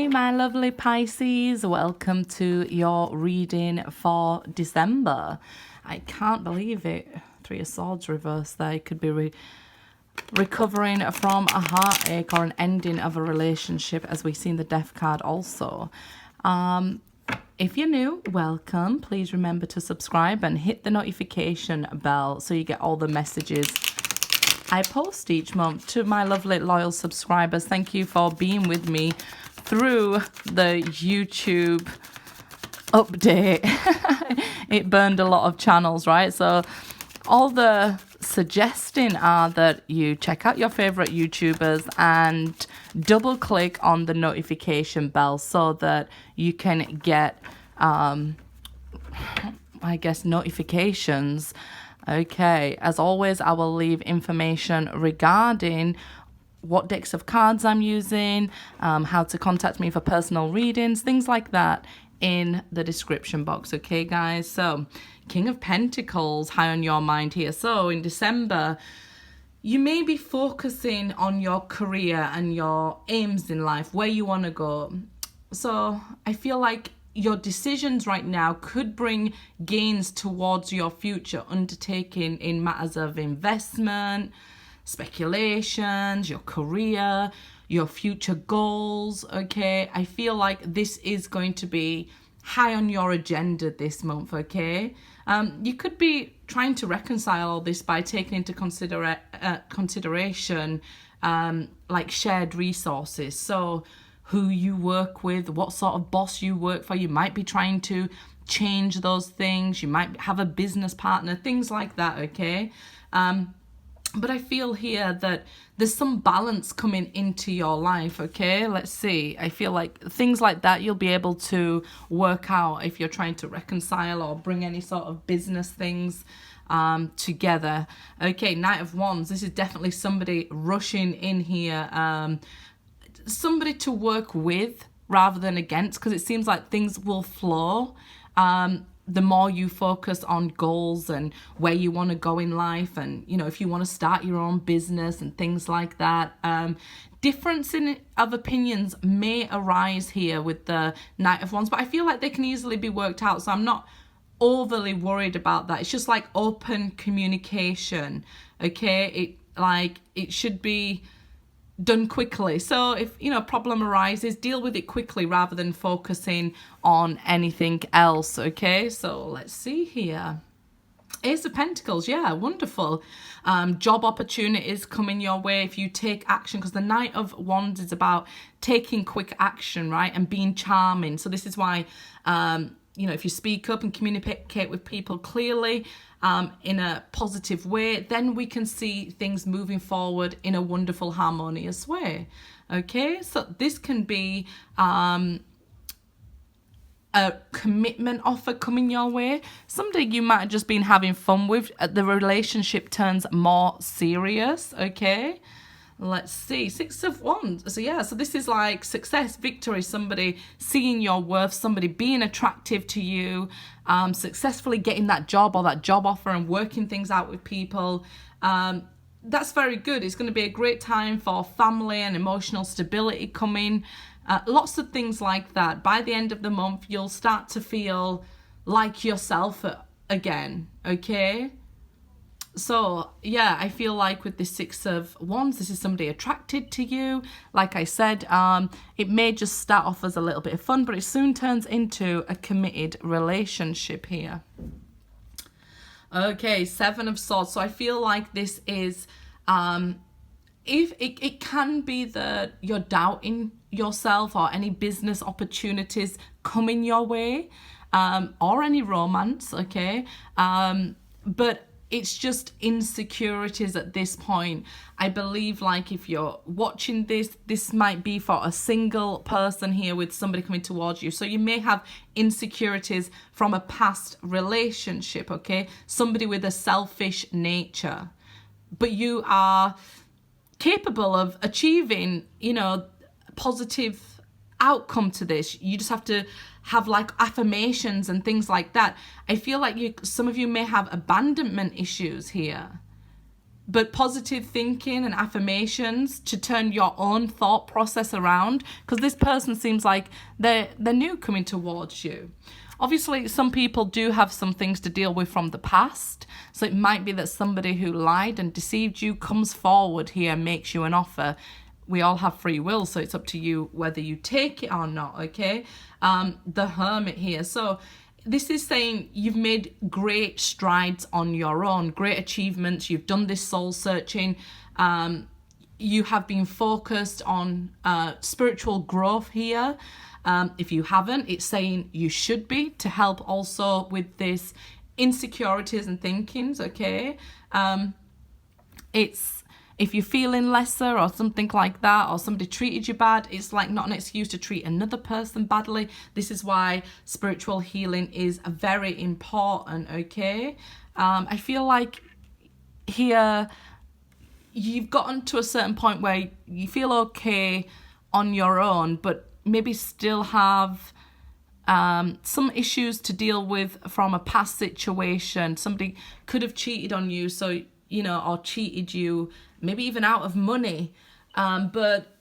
Hey my lovely Pisces, welcome to your reading for December. I can't believe it. Three of Swords reversed there. You could be recovering from a heartache or an ending of a relationship, as we've seen the Death card also. If you're new, welcome. Please remember to subscribe and hit the notification bell so you get all the messages I post each month. To my lovely loyal subscribers, thank you for being with me through the YouTube update. It burned a lot of channels, right? So all the suggesting are that you check out your favorite YouTubers and double click on the notification bell so that you can get notifications. Okay, as always, I will leave information regarding what decks of cards I'm using, how to contact me for personal readings, things like that in the description box. Okay, guys? So, King of Pentacles, high on your mind here. So, in December, you may be focusing on your career and your aims in life, where you want to go. So, I feel like your decisions right now could bring gains towards your future undertaking in matters of investment, speculations, your career, your future goals. Okay, I feel like this is going to be high on your agenda this month. Okay, you could be trying to reconcile all this by taking into consideration like shared resources. So who you work with, what sort of boss you work for. You might be trying to change those things. You might have a business partner, things like that, okay? But I feel here that there's some balance coming into your life, okay? Let's see. I feel like things like that you'll be able to work out if you're trying to reconcile or bring any sort of business things together. Okay, Knight of Wands. This is definitely somebody rushing in here. Somebody to work with rather than against, because it seems like things will flow the more you focus on goals and where you want to go in life, and you know, if you want to start your own business and things like that. Difference of opinions may arise here with the Knight of Wands, but I feel like they can easily be worked out, so I'm not overly worried about that. It's just like open communication, okay? It should be done quickly. So if, you know, a problem arises, deal with it quickly rather than focusing on anything else, okay? So let's see here. Ace of Pentacles, yeah, wonderful. Job opportunities coming your way if you take action, because the Knight of Wands is about taking quick action, right? And being charming. So this is why, you know, if you speak up and communicate with people clearly, in a positive way, then we can see things moving forward in a wonderful, harmonious way. Okay, so this can be a commitment offer coming your way. Somebody you might have just been having fun with. The relationship turns more serious. Okay, let's see. Six of Wands. So yeah, so this is like success, victory, somebody seeing your worth, somebody being attractive to you, successfully getting that job or that job offer and working things out with people. That's very good. It's going to be a great time for family and emotional stability coming. Lots of things like that. By the end of the month, you'll start to feel like yourself again, okay? So, yeah, I feel like with the Six of Wands, this is somebody attracted to you. Like I said, it may just start off as a little bit of fun, but it soon turns into a committed relationship here. Okay, Seven of Swords. So I feel like this is, if it can be that you're doubting yourself or any business opportunities coming your way, or any romance, okay? But it's just insecurities at this point. I believe like if you're watching this might be for a single person here with somebody coming towards you. So you may have insecurities from a past relationship, okay? Somebody with a selfish nature. But you are capable of achieving, you know, positive outcome to this. You just have to have like affirmations and things like that. I feel like some of you may have abandonment issues here. but positive thinking and affirmations to turn your own thought process around, because this person seems like they're new coming towards you. Obviously, some people do have some things to deal with from the past. So it might be that somebody who lied and deceived you comes forward here and makes you an offer. We all have free will, so it's up to you whether you take it or not, okay? The Hermit here. So this is saying you've made great strides on your own, great achievements. You've done this soul searching. You have been focused on spiritual growth here. If you haven't, it's saying you should be, to help also with this insecurities and thinkings, okay? It's if you're feeling lesser or something like that, or somebody treated you bad, it's like not an excuse to treat another person badly. This is why spiritual healing is very important, okay? I feel like here you've gotten to a certain point where you feel okay on your own, but maybe still have some issues to deal with from a past situation. Somebody could have cheated on you, so or cheated you, maybe even out of money, but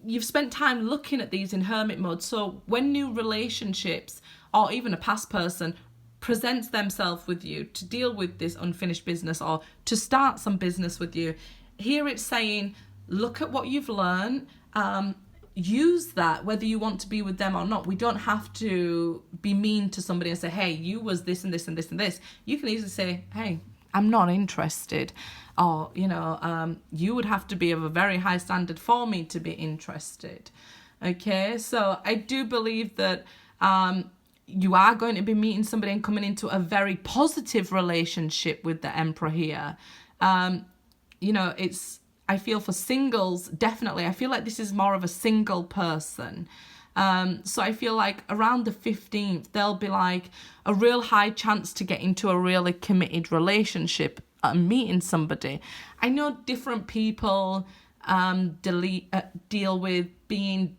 you've spent time looking at these in hermit mode. So when new relationships or even a past person presents themselves with you to deal with this unfinished business or to start some business with you, here it's saying look at what you've learned, use that whether you want to be with them or not. We don't have to be mean to somebody and say, hey, you was this and this and this and this. You can easily say, hey, I'm not interested. Or, you would have to be of a very high standard for me to be interested. Okay, so I do believe that you are going to be meeting somebody and coming into a very positive relationship with the Emperor here. I feel for singles, definitely. I feel like this is more of a single person. So I feel like around the 15th, there'll be like a real high chance to get into a really committed relationship and meeting somebody. I know different people deal with being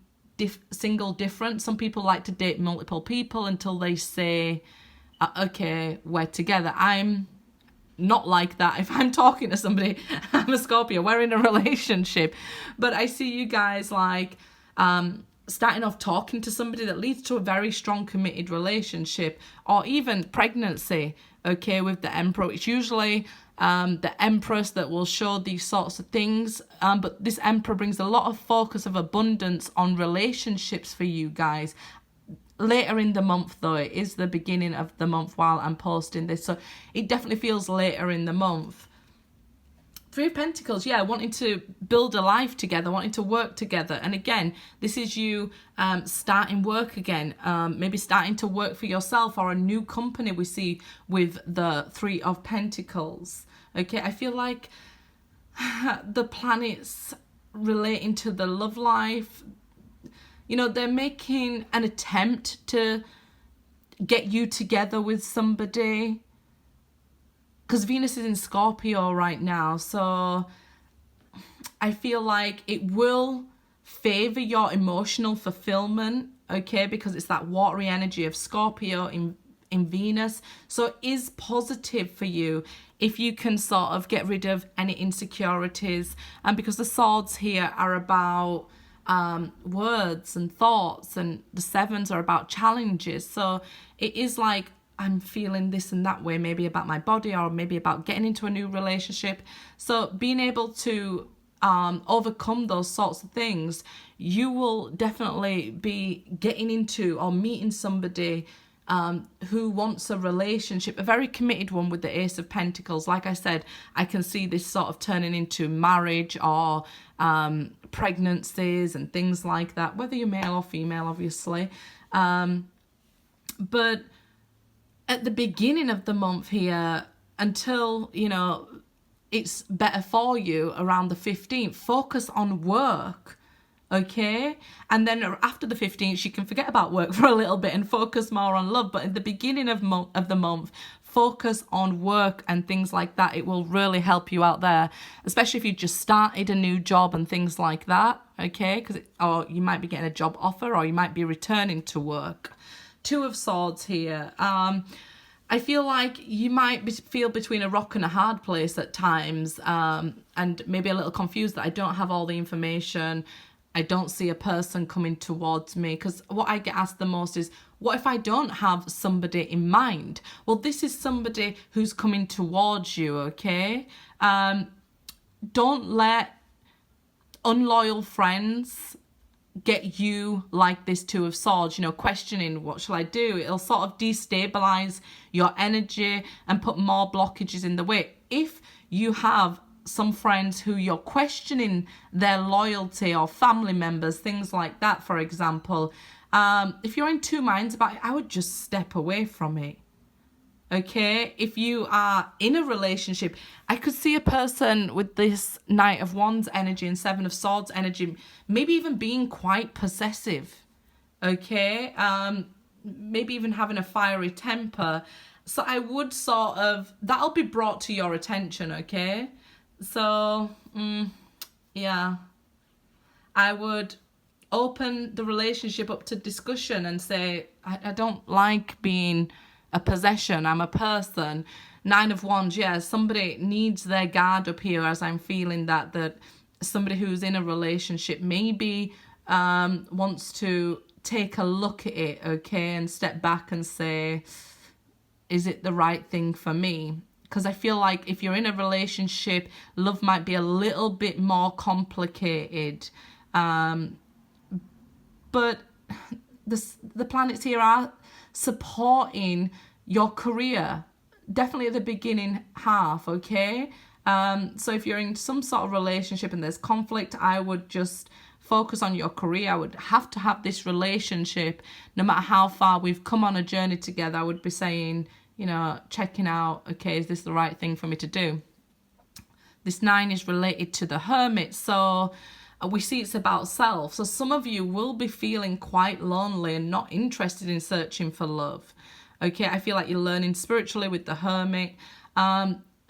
single different. Some people like to date multiple people until they say, okay, we're together. I'm not like that. If I'm talking to somebody, I'm a Scorpio, we're in a relationship. But I see you guys like starting off talking to somebody that leads to a very strong committed relationship, or even pregnancy, okay, with the Emperor. It's usually the Empress that will show these sorts of things, but this Emperor brings a lot of focus of abundance on relationships for you guys. Later in the month, though, it is the beginning of the month while I'm posting this, so it definitely feels later in the month. Three of Pentacles, yeah, wanting to build a life together, wanting to work together. And again, this is you starting work again, maybe starting to work for yourself or a new company we see with the Three of Pentacles. Okay, I feel like the planets relating to the love life, they're making an attempt to get you together with somebody. Because Venus is in Scorpio right now, so I feel like it will favor your emotional fulfillment, okay? Because it's that watery energy of Scorpio in Venus. So it is positive for you if you can sort of get rid of any insecurities. And because the swords here are about words and thoughts, and the sevens are about challenges. So it is like, I'm feeling this and that way, maybe about my body or maybe about getting into a new relationship. So being able to overcome those sorts of things, you will definitely be getting into or meeting somebody who wants a relationship, a very committed one with the Ace of Pentacles. Like I said, I can see this sort of turning into marriage or pregnancies and things like that, whether you're male or female, obviously. But at the beginning of the month here, until, it's better for you around the 15th, focus on work, okay? And then after the 15th, you can forget about work for a little bit and focus more on love. But at the beginning of the month, focus on work and things like that. It will really help you out there, especially if you just started a new job and things like that, okay? Or you might be getting a job offer, or you might be returning to work. Two of Swords here. I feel like you might feel between a rock and a hard place at times, and maybe a little confused that I don't have all the information. I don't see a person coming towards me, because what I get asked the most is, what if I don't have somebody in mind? Well, this is somebody who's coming towards you, okay? Don't let unloyal friends get you like this Two of Swords, you know, questioning what shall I do. It'll sort of destabilize your energy and put more blockages in the way. If you have some friends who you're questioning their loyalty, or family members, things like that, for example, if you're in two minds about it, I would just step away from it. Okay, if you are in a relationship, I could see a person with this Knight of Wands energy and Seven of Swords energy, maybe even being quite possessive. Okay, maybe even having a fiery temper. So I would sort of, that'll be brought to your attention, okay? So, yeah, I would open the relationship up to discussion and say, I don't like being a possession, I'm a person. Nine of Wands, yeah, somebody needs their guard up here, as I'm feeling that somebody who's in a relationship maybe wants to take a look at it, okay, and step back and say, is it the right thing for me? Because I feel like if you're in a relationship, love might be a little bit more complicated. But the planets here are supporting your career, definitely at the beginning half, okay? So if you're in some sort of relationship and there's conflict, I would just focus on your career. I would have to have this relationship, no matter how far we've come on a journey together. I would be saying, you know, checking out, okay, is this the right thing for me to do? This 9 is related to the Hermit, so we see it's about self. So some of you will be feeling quite lonely and not interested in searching for love. Okay, I feel like you're learning spiritually with the Hermit.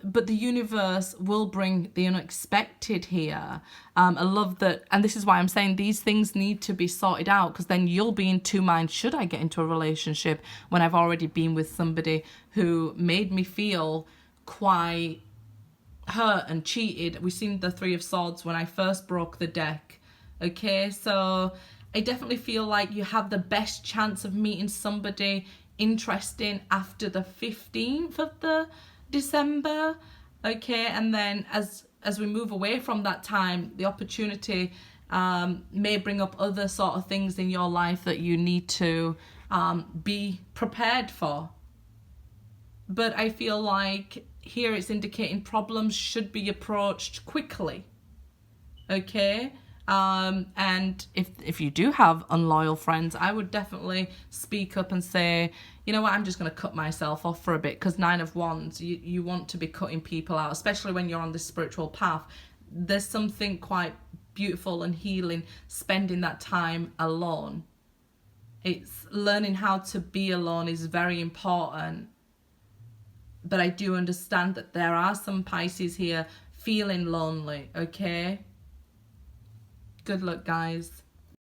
But the universe will bring the unexpected here. A love that, and this is why I'm saying these things need to be sorted out, because then you'll be in two minds. Should I get into a relationship when I've already been with somebody who made me feel quite hurt and cheated? We've seen the Three of Swords when I first broke the deck. Okay, so I definitely feel like you have the best chance of meeting somebody interesting after the 15th of the December. Okay, and then as we move away from that time, the opportunity may bring up other sort of things in your life that you need to be prepared for. But I feel like here it's indicating problems should be approached quickly. Okay, and if you do have unloyal friends, I would definitely speak up and say, you know what, I'm just going to cut myself off for a bit, because 9 of Wands, you want to be cutting people out, especially when you're on this spiritual path. There's something quite beautiful and healing spending that time alone. It's learning how to be alone is very important. But I do understand that there are some Pisces here feeling lonely, okay? Good luck, guys.